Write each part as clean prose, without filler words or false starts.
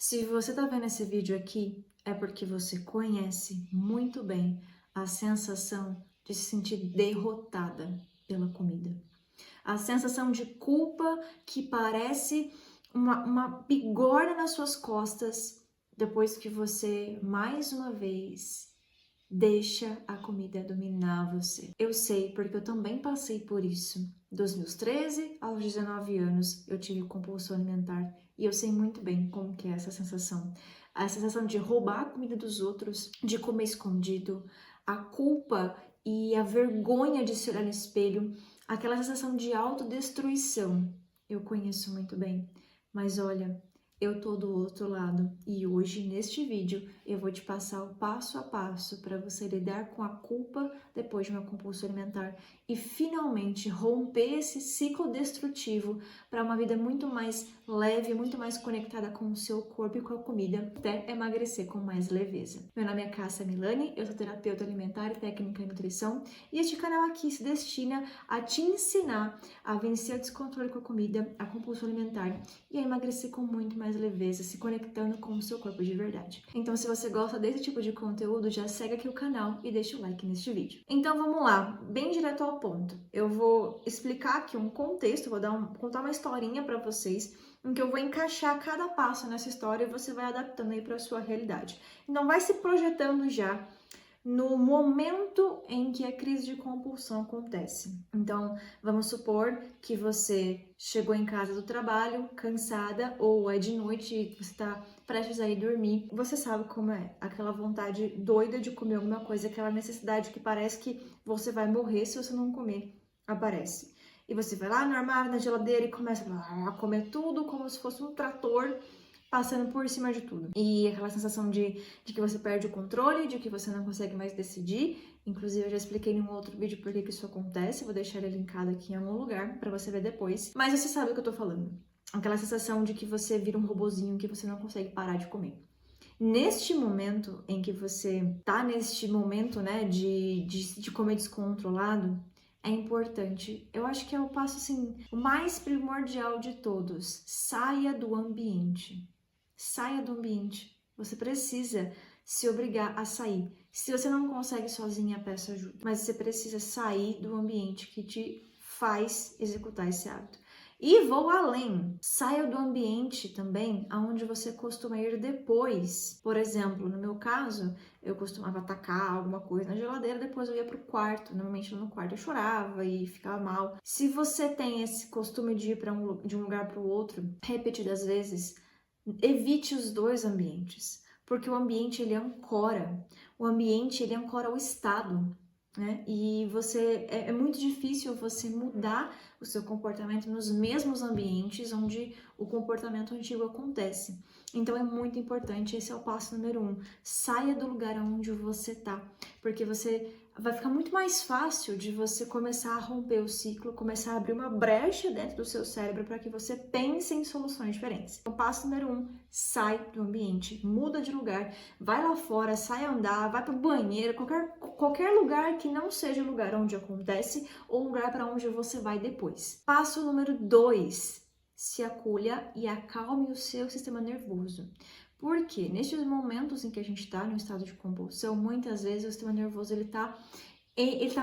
Se você está vendo esse vídeo aqui, é porque você conhece muito bem a sensação de se sentir derrotada pela comida. A sensação de culpa que parece uma bigorna nas suas costas depois que você, mais uma vez, deixa a comida dominar você. Eu sei porque eu também passei por isso. Dos meus 13 aos 19 anos, eu tive compulsão alimentar e eu sei muito bem como que é essa sensação. A sensação de roubar a comida dos outros, de comer escondido, a culpa e a vergonha de se olhar no espelho, aquela sensação de autodestruição. Eu conheço muito bem. Mas olha, eu tô do outro lado e hoje, neste vídeo, eu vou te passar o passo a passo para você lidar com a culpa depois de uma compulsão alimentar e finalmente romper esse ciclo destrutivo para uma vida muito mais leve, muito mais conectada com o seu corpo e com a comida, até emagrecer com mais leveza. Meu nome é Cássia Milani, eu sou terapeuta alimentar e técnica em nutrição e este canal aqui se destina a te ensinar a vencer o descontrole com a comida, a compulsão alimentar e a emagrecer com muito mais leveza, se conectando com o seu corpo de verdade. Então, se você gosta desse tipo de conteúdo, já segue aqui o canal e deixa o like neste vídeo. Então, vamos lá, bem direto ao ponto. Eu vou explicar aqui um contexto, vou contar uma historinha para vocês, em que eu vou encaixar cada passo nessa história e você vai adaptando aí para a sua realidade. Então, vai se projetando já no momento em que a crise de compulsão acontece. Então, vamos supor que você chegou em casa do trabalho, cansada, ou é de noite e você está prestes a ir dormir. Você sabe como é, aquela vontade doida de comer alguma coisa, aquela necessidade que parece que você vai morrer se você não comer, aparece. E você vai lá no armário, na geladeira e começa a comer tudo como se fosse um trator passando por cima de tudo. E aquela sensação de que você perde o controle, de que você não consegue mais decidir. Inclusive, eu já expliquei em um outro vídeo por que isso acontece. Vou deixar ele linkado aqui em algum lugar para você ver depois. Mas você sabe o que eu tô falando. Aquela sensação de que você vira um robozinho, que você não consegue parar de comer. Neste momento em que você tá neste momento, né, de comer descontrolado, é importante. Eu acho que é o passo, assim, o mais primordial de todos. Saia do ambiente. Saia do ambiente. Você precisa se obrigar a sair. Se você não consegue sozinha, peça ajuda. Mas você precisa sair do ambiente que te faz executar esse hábito. E vou além. Saia do ambiente também aonde você costuma ir depois. Por exemplo, no meu caso, eu costumava tacar alguma coisa na geladeira, depois eu ia pro quarto. Normalmente no quarto eu chorava e ficava mal. Se você tem esse costume de ir de um lugar para o outro repetidas vezes, evite os dois ambientes, porque o ambiente ele ancora, o ambiente ele ancora o estado, né? E é muito difícil você mudar o seu comportamento nos mesmos ambientes onde o comportamento antigo acontece. Então é muito importante, esse é o passo número 1. Saia do lugar onde você tá, porque você vai ficar muito mais fácil de você começar a romper o ciclo, começar a abrir uma brecha dentro do seu cérebro para que você pense em soluções diferentes. Então, passo número 1, sai do ambiente, muda de lugar, vai lá fora, sai andar, vai para o banheiro, qualquer lugar que não seja o lugar onde acontece ou lugar para onde você vai depois. Passo número 2, se acolha e acalme o seu sistema nervoso. Porque nesses momentos em que a gente está no estado de compulsão, muitas vezes o sistema nervoso ele tá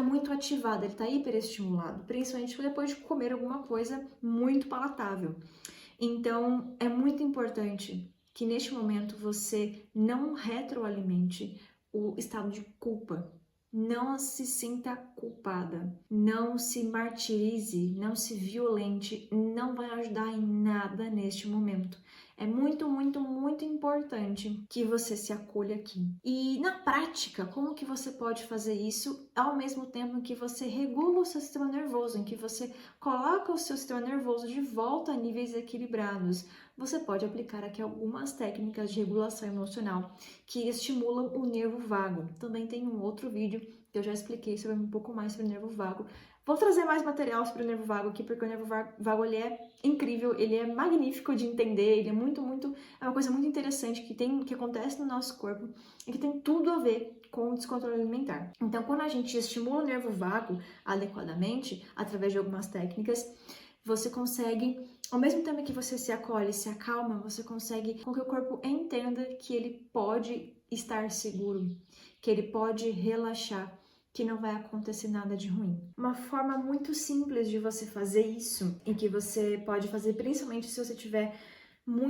muito ativado, ele está hiperestimulado, principalmente depois de comer alguma coisa muito palatável. Então, é muito importante que neste momento você não retroalimente o estado de culpa. Não se sinta culpada, não se martirize, não se violente, não vai ajudar em nada neste momento. É muito, muito, muito importante que você se acolha aqui. E na prática, como que você pode fazer isso ao mesmo tempo que você regula o seu sistema nervoso, em que você coloca o seu sistema nervoso de volta a níveis equilibrados? Você pode aplicar aqui algumas técnicas de regulação emocional que estimulam o nervo vago. Também tem um outro vídeo que eu já expliquei sobre um pouco mais sobre o nervo vago. Vou trazer mais material sobre o nervo vago aqui, porque o nervo vago ele é incrível, ele é magnífico de entender, ele é é uma coisa muito interessante que acontece no nosso corpo e que tem tudo a ver com o descontrole alimentar. Então, quando a gente estimula o nervo vago adequadamente, através de algumas técnicas, você consegue Ao mesmo tempo que você se acolhe, se acalma, você consegue com que o corpo entenda que ele pode estar seguro, que ele pode relaxar, que não vai acontecer nada de ruim. Uma forma muito simples de você fazer isso, e que você pode fazer principalmente se você estiver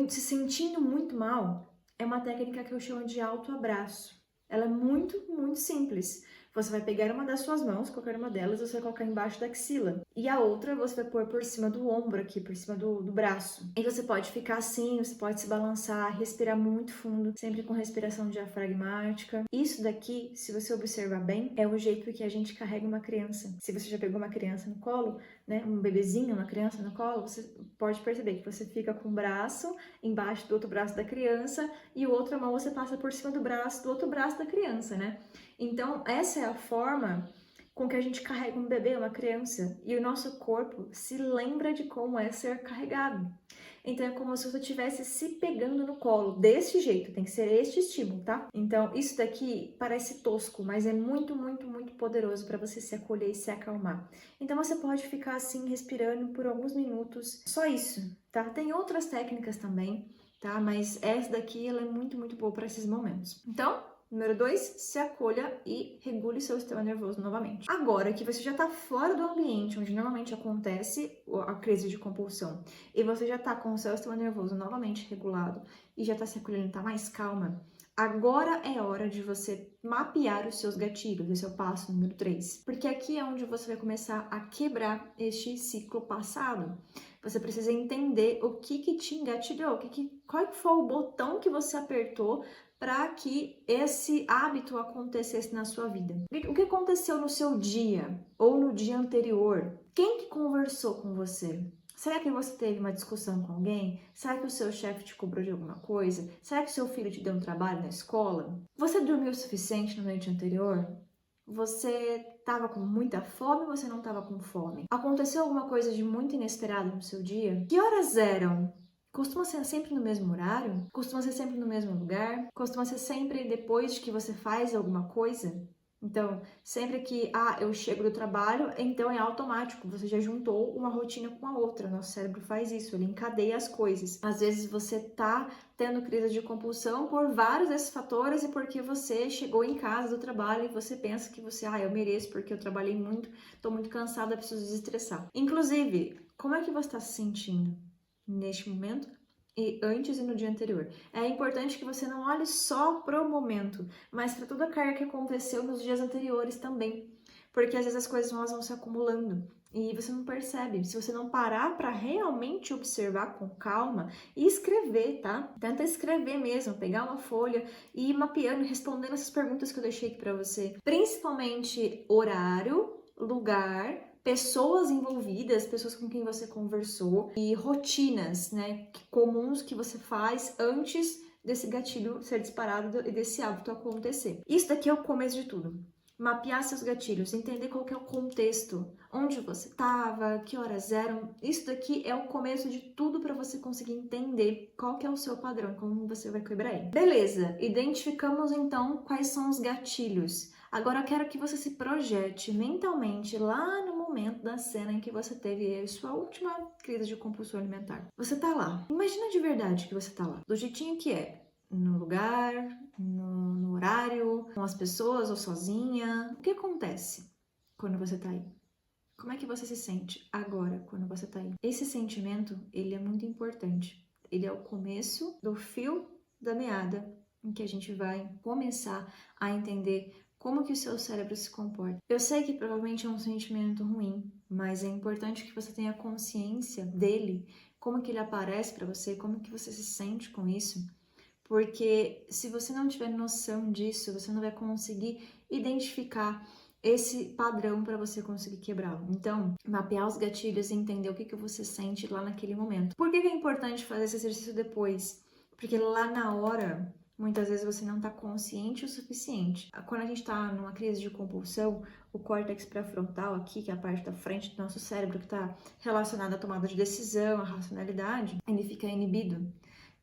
se sentindo muito mal, é uma técnica que eu chamo de autoabraço. Ela é muito simples. Você vai pegar uma das suas mãos, qualquer uma delas, você vai colocar embaixo da axila. E a outra você vai pôr por cima do ombro aqui, por cima do braço. E você pode ficar assim, você pode se balançar, respirar muito fundo, sempre com respiração diafragmática. Isso daqui, se você observar bem, é o jeito que a gente carrega uma criança. Se você já pegou uma criança no colo, né, um bebezinho, uma criança no colo, você pode perceber que você fica com o braço embaixo do outro braço da criança e o outra mão você passa por cima do outro braço da criança, né? Então, essa é a forma com que a gente carrega um bebê, uma criança, e o nosso corpo se lembra de como é ser carregado. Então, é como se você estivesse se pegando no colo, desse jeito, tem que ser este estímulo, tá? Então, isso daqui parece tosco, mas é muito poderoso para você se acolher e se acalmar. Então, você pode ficar assim, respirando por alguns minutos, só isso, tá? Tem outras técnicas também, tá? Mas essa daqui, ela é muito boa para esses momentos. Então, número 2, se acolha e regule seu sistema nervoso novamente. Agora que você já está fora do ambiente onde normalmente acontece a crise de compulsão e você já está com o seu sistema nervoso novamente regulado e já está se acolhendo, está mais calma, agora é hora de você mapear os seus gatilhos. Esse é o passo número 3. Porque aqui é onde você vai começar a quebrar este ciclo passado. Você precisa entender o que te engatilhou, qual foi o botão que você apertou para que esse hábito acontecesse na sua vida. O que aconteceu no seu dia ou no dia anterior? Quem que conversou com você? Será que você teve uma discussão com alguém? Será que o seu chefe te cobrou de alguma coisa? Será que o seu filho te deu um trabalho na escola? Você dormiu o suficiente na noite anterior? Você estava com muita fome ou você não estava com fome? Aconteceu alguma coisa de muito inesperado no seu dia? Que horas eram? Costuma ser sempre no mesmo horário? Costuma ser sempre no mesmo lugar? Costuma ser sempre depois de que você faz alguma coisa? Então, sempre que eu chego do trabalho, então é automático, você já juntou uma rotina com a outra. Nosso cérebro faz isso, ele encadeia as coisas. Às vezes você tá tendo crise de compulsão por vários desses fatores e porque você chegou em casa do trabalho e você pensa que você, eu mereço porque eu trabalhei muito, tô muito cansada, preciso desestressar. Inclusive, como é que você está se sentindo neste momento e antes e no dia anterior? É importante que você não olhe só para o momento, mas para toda a carga que aconteceu nos dias anteriores também, porque às vezes as coisas vão se acumulando e você não percebe. Se você não parar para realmente observar com calma e escrever, tá? Tenta escrever mesmo, pegar uma folha e ir mapeando, respondendo essas perguntas que eu deixei aqui para você, principalmente horário, lugar, pessoas envolvidas, pessoas com quem você conversou e rotinas, né, comuns que você faz antes desse gatilho ser disparado e desse hábito acontecer. Isso daqui é o começo de tudo. Mapear seus gatilhos, entender qual que é o contexto, onde você estava, que horas eram. Isso daqui é o começo de tudo para você conseguir entender qual que é o seu padrão, como você vai quebrar ele. Beleza, identificamos então quais são os gatilhos. Agora eu quero que você se projete mentalmente lá no momento da cena em que você teve a sua última crise de compulsão alimentar. Você tá lá. Imagina de verdade que você tá lá, do jeitinho que é. No lugar, no horário, com as pessoas ou sozinha. O que acontece quando você tá aí? Como é que você se sente agora quando você tá aí? Esse sentimento, ele é muito importante. Ele é o começo do fio da meada em que a gente vai começar a entender como que o seu cérebro se comporta. Eu sei que provavelmente é um sentimento ruim, mas é importante que você tenha consciência dele, como que ele aparece para você, como que você se sente com isso. Porque se você não tiver noção disso, você não vai conseguir identificar esse padrão para você conseguir quebrá-lo. Então, mapear os gatilhos e entender o que você sente lá naquele momento. Por que é importante fazer esse exercício depois? Porque lá na hora, muitas vezes você não está consciente o suficiente. Quando a gente está numa crise de compulsão, o córtex pré-frontal aqui, que é a parte da frente do nosso cérebro que está relacionada à tomada de decisão, à racionalidade, ele fica inibido.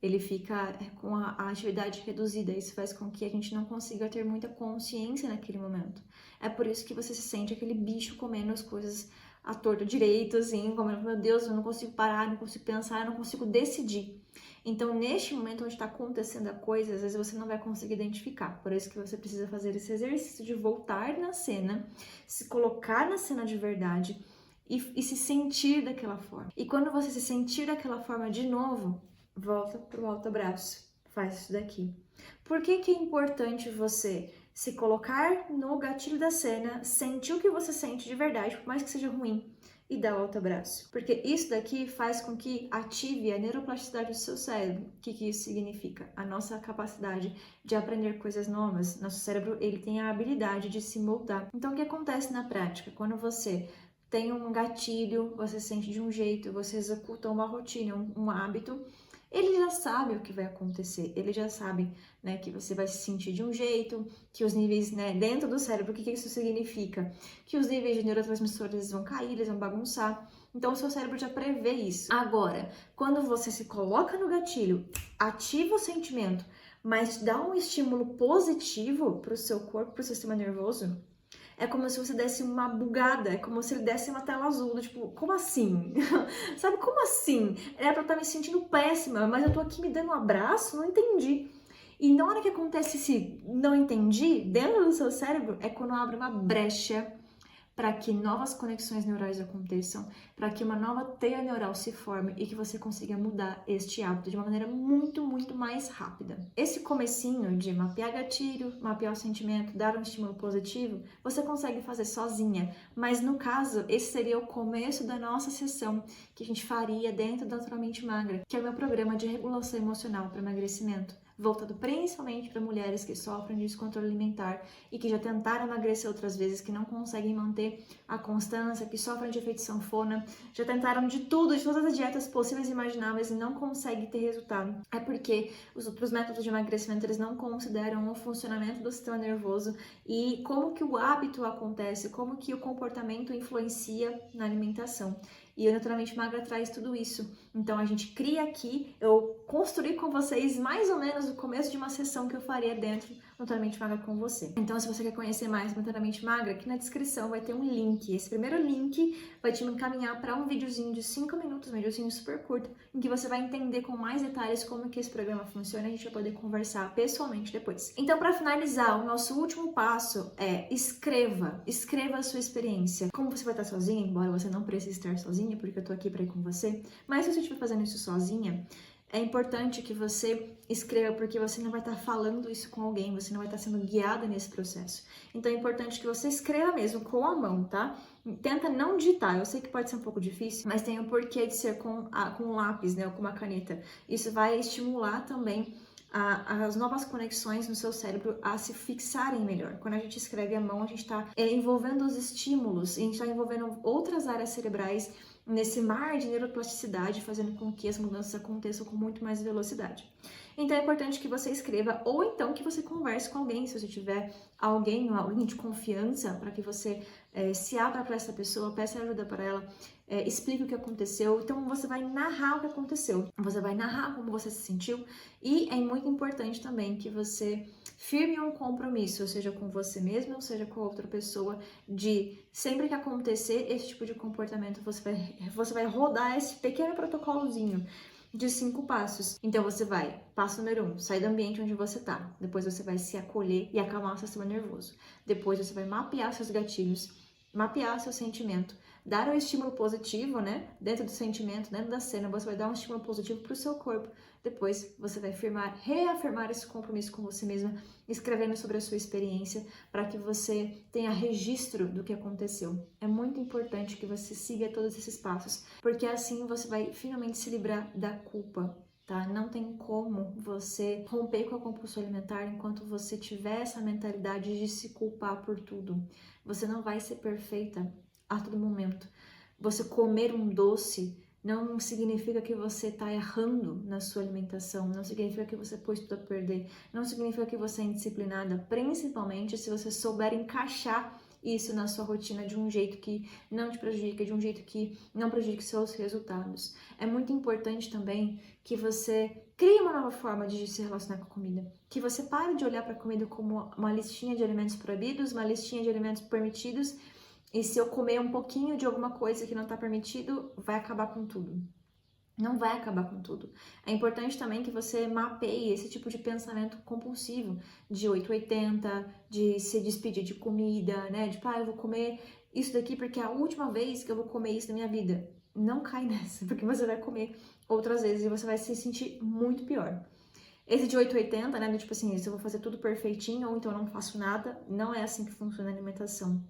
Ele fica com a atividade reduzida. Isso faz com que a gente não consiga ter muita consciência naquele momento. É por isso que você se sente aquele bicho comendo as coisas à torta direito, assim, como, meu Deus, eu não consigo parar, não consigo pensar, eu não consigo decidir. Então, neste momento onde está acontecendo a coisa, às vezes você não vai conseguir identificar. Por isso que você precisa fazer esse exercício de voltar na cena, se colocar na cena de verdade e se sentir daquela forma. E quando você se sentir daquela forma de novo, volta pro alto abraço. Faz isso daqui. Por que que é importante você se colocar no gatilho da cena, sentir o que você sente de verdade, por mais que seja ruim, e dar o alto abraço? Porque isso daqui faz com que ative a neuroplasticidade do seu cérebro. O que que isso significa? A nossa capacidade de aprender coisas novas. Nosso cérebro, ele tem a habilidade de se moldar. Então, o que acontece na prática? Quando você tem um gatilho, você sente de um jeito, você executa uma rotina, um hábito, ele já sabe o que vai acontecer, ele já sabe, né, que você vai se sentir de um jeito, que os níveis, né, dentro do cérebro, o que que isso significa? Que os níveis de neurotransmissores vão cair, eles vão bagunçar. Então, o seu cérebro já prevê isso. Agora, quando você se coloca no gatilho, ativa o sentimento, mas dá um estímulo positivo para o seu corpo, para o sistema nervoso, é como se você desse uma bugada, é como se ele desse uma tela azul, tipo, como assim? Sabe, como assim? Era pra eu estar me sentindo péssima, mas eu tô aqui me dando um abraço, não entendi. E na hora que acontece esse não entendi, dentro do seu cérebro, é quando abre uma brecha para que novas conexões neurais aconteçam, para que uma nova teia neural se forme e que você consiga mudar este hábito de uma maneira muito, muito mais rápida. Esse comecinho de mapear gatilho, mapear o sentimento, dar um estímulo positivo, você consegue fazer sozinha, mas no caso, esse seria o começo da nossa sessão que a gente faria dentro da Naturalmente Magra, que é o meu programa de regulação emocional para emagrecimento, voltado principalmente para mulheres que sofrem de descontrole alimentar e que já tentaram emagrecer outras vezes, que não conseguem manter a constância, que sofrem de efeito sanfona, já tentaram de tudo, de todas as dietas possíveis e imagináveis e não conseguem ter resultado. É porque os outros métodos de emagrecimento, eles não consideram o funcionamento do sistema nervoso e como que o hábito acontece, como que o comportamento influencia na alimentação. E o Naturalmente Magra traz tudo isso. Então a gente cria aqui, eu construí com vocês mais ou menos o começo de uma sessão que eu faria dentro do Naturalmente Magra com você. Então se você quer conhecer mais do Naturalmente Magra, aqui na descrição vai ter um link. Esse primeiro link vai te encaminhar para um videozinho de 5 minutos, um videozinho super curto, em que você vai entender com mais detalhes como que esse programa funciona e a gente vai poder conversar pessoalmente depois. Então para finalizar, o nosso último passo é escreva a sua experiência. Como você vai estar sozinha, embora você não precise estar sozinha, porque eu tô aqui para ir com você, mas se você estiver fazendo isso sozinha, é importante que você escreva, porque você não vai estar falando isso com alguém, você não vai estar sendo guiada nesse processo. Então é importante que você escreva mesmo com a mão, tá? Tenta não digitar, eu sei que pode ser um pouco difícil, mas tem o porquê de ser com um lápis, né, ou com uma caneta. Isso vai estimular também as novas conexões no seu cérebro a se fixarem melhor. Quando a gente escreve à mão, a gente está envolvendo os estímulos, a gente está envolvendo outras áreas cerebrais nesse mar de neuroplasticidade, fazendo com que as mudanças aconteçam com muito mais velocidade. Então é importante que você escreva ou então que você converse com alguém, se você tiver alguém de confiança, para que você se abra para essa pessoa, peça ajuda para ela, explique o que aconteceu. Então você vai narrar o que aconteceu, você vai narrar como você se sentiu e é muito importante também que você firme um compromisso, seja com você mesmo ou seja com outra pessoa, de sempre que acontecer esse tipo de comportamento, você vai rodar esse pequeno protocolozinho de 5 passos. Então você vai, passo número 1, sair do ambiente onde você tá. Depois você vai se acolher e acalmar o seu sistema nervoso. Depois você vai mapear seus gatilhos, mapear seu sentimento, dar um estímulo positivo, né? Dentro do sentimento, dentro da cena, você vai dar um estímulo positivo para o seu corpo. Depois você vai reafirmar esse compromisso com você mesma, escrevendo sobre a sua experiência, para que você tenha registro do que aconteceu. É muito importante que você siga todos esses passos, porque assim você vai finalmente se livrar da culpa. Tá? Não tem como você romper com a compulsão alimentar enquanto você tiver essa mentalidade de se culpar por tudo. Você não vai ser perfeita a todo momento. Você comer um doce não significa que você está errando na sua alimentação, não significa que você pôs tudo a perder, não significa que você é indisciplinada, principalmente se você souber encaixar isso na sua rotina de um jeito que não te prejudica, de um jeito que não prejudique seus resultados. É muito importante também que você crie uma nova forma de se relacionar com a comida, que você pare de olhar para a comida como uma listinha de alimentos proibidos, uma listinha de alimentos permitidos E se eu comer um pouquinho de alguma coisa que não está permitido, vai acabar com tudo. Não vai acabar com tudo. É importante também que você mapeie esse tipo de pensamento compulsivo, de 880, de se despedir de comida, né? De, eu vou comer isso daqui porque é a última vez que eu vou comer isso na minha vida. Não cai nessa, porque você vai comer outras vezes e você vai se sentir muito pior. Esse de 880, né? Do tipo assim, se eu vou fazer tudo perfeitinho ou então eu não faço nada, não é assim que funciona a alimentação.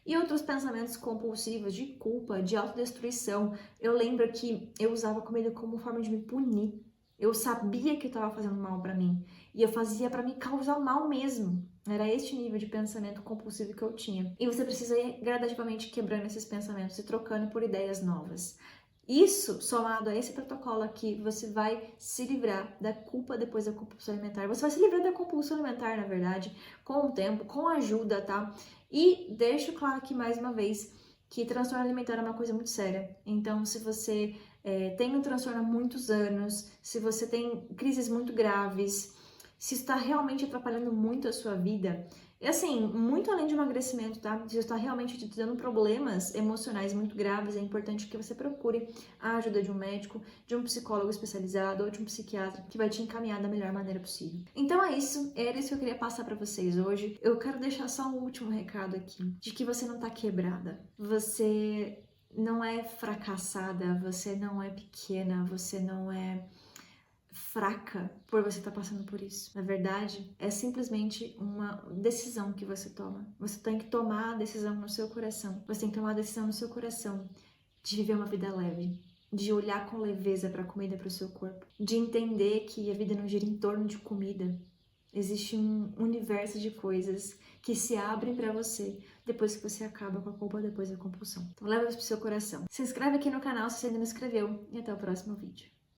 E outros pensamentos compulsivos de culpa, de autodestruição. Eu lembro que eu usava a comida como forma de me punir. Eu sabia que estava fazendo mal para mim e eu fazia para me causar mal mesmo. Era este nível de pensamento compulsivo que eu tinha. E você precisa ir gradativamente quebrando esses pensamentos e trocando por ideias novas. Isso, somado a esse protocolo aqui, você vai se livrar da culpa depois da compulsão alimentar. Você vai se livrar da compulsão alimentar, na verdade, com o tempo, com ajuda, tá? E deixo claro aqui mais uma vez que transtorno alimentar é uma coisa muito séria. Então, se você tem um transtorno há muitos anos, se você tem crises muito graves, se está realmente atrapalhando muito a sua vida, e assim, muito além de emagrecimento, tá? Se está realmente te dando problemas emocionais muito graves, é importante que você procure a ajuda de um médico, de um psicólogo especializado ou de um psiquiatra que vai te encaminhar da melhor maneira possível. Então é isso, era isso que eu queria passar para vocês hoje. Eu quero deixar só um último recado aqui, de que você não tá quebrada. Você não é fracassada, você não é pequena, você não é fraca por você estar passando por isso. Na verdade, é simplesmente uma decisão que você toma. Você tem que tomar a decisão no seu coração. Você tem que tomar a decisão no seu coração de viver uma vida leve, de olhar com leveza para a comida, para o seu corpo, de entender que a vida não gira em torno de comida. Existe um universo de coisas que se abrem para você depois que você acaba com a culpa, depois da compulsão. Então leva isso pro seu coração. Se inscreve aqui no canal se você ainda não inscreveu e até o próximo vídeo.